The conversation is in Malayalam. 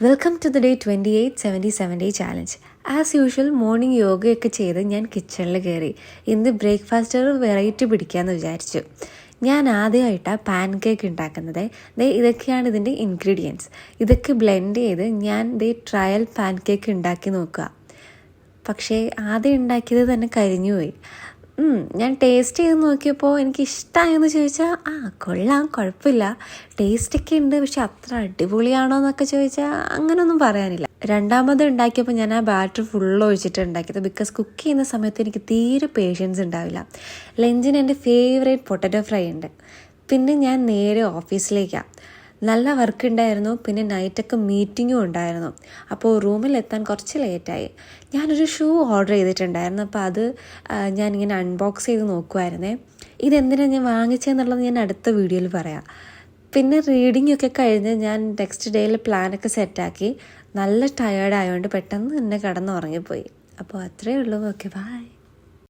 Welcome to the day 28-77 day challenge. As usual morning യോഗയൊക്കെ ചെയ്ത് ഞാൻ കിച്ചണിൽ കയറി. ഇന്ന് ബ്രേക്ക്ഫാസ്റ്റ് ഒരു വെറൈറ്റി പിടിക്കാമെന്ന് വിചാരിച്ചു. ഞാൻ ആദ്യമായിട്ടാണ് പാൻ കേക്ക് ഉണ്ടാക്കുന്നത്. ഇതൊക്കെയാണ് ഇതിൻ്റെ ഇൻഗ്രീഡിയൻസ്. ഇതൊക്കെ ബ്ലെൻഡ് ചെയ്ത് ഞാൻ ട്രയൽ പാൻ കേക്ക് ഉണ്ടാക്കി നോക്കുക. പക്ഷേ ആദ്യം ഉണ്ടാക്കിയത് തന്നെ കരിഞ്ഞുപോയി. ഞാൻ ടേസ്റ്റ് ചെയ്ത് നോക്കിയപ്പോൾ എനിക്ക് ഇഷ്ടമായെന്ന് ചോദിച്ചാൽ കൊള്ളാം, കുഴപ്പമില്ല, ടേസ്റ്റൊക്കെ ഉണ്ട്. പക്ഷെ അത്ര അടിപൊളിയാണോ എന്നൊക്കെ ചോദിച്ചാൽ അങ്ങനെയൊന്നും പറയാനില്ല. രണ്ടാമത് ഉണ്ടാക്കിയപ്പോൾ ഞാൻ ആ ബാറ്റർ ഫുള്ള് ഒഴിച്ചിട്ട് ഉണ്ടാക്കിയത്. ബിക്കോസ് കുക്ക് ചെയ്യുന്ന സമയത്ത് എനിക്ക് തീരെ പേഷ്യൻസ് ഉണ്ടാവില്ല. ലഞ്ചിന് എൻ്റെ ഫേവറേറ്റ് പൊട്ടറ്റോ ഫ്രൈ ഉണ്ട്. പിന്നെ ഞാൻ നേരെ ഓഫീസിലേക്കാണ്. നല്ല വർക്ക് ഉണ്ടായിരുന്നു. പിന്നെ നൈറ്റൊക്കെ മീറ്റിങ്ങും ഉണ്ടായിരുന്നു. അപ്പോൾ റൂമിലെത്താൻ കുറച്ച് ലേറ്റായി. ഞാനൊരു ഷൂ ഓർഡർ ചെയ്തിട്ടുണ്ടായിരുന്നു. അപ്പോൾ അത് ഞാനിങ്ങനെ അൺബോക്സ് ചെയ്ത് നോക്കുമായിരുന്നേ. ഇതെന്തിനാണ് ഞാൻ വാങ്ങിച്ചതെന്നുള്ളത് ഞാൻ അടുത്ത വീഡിയോയിൽ പറയാം. പിന്നെ റീഡിംഗ് ഒക്കെ കഴിഞ്ഞ് ഞാൻ നെക്സ്റ്റ് ഡേയിൽ പ്ലാനൊക്കെ സെറ്റാക്കി. നല്ല ടയേർഡായതുകൊണ്ട് പെട്ടെന്ന് തന്നെ കിടന്നുറങ്ങിപ്പോയി. അപ്പോൾ അത്രയേ ഉള്ളൂ. Okay, by.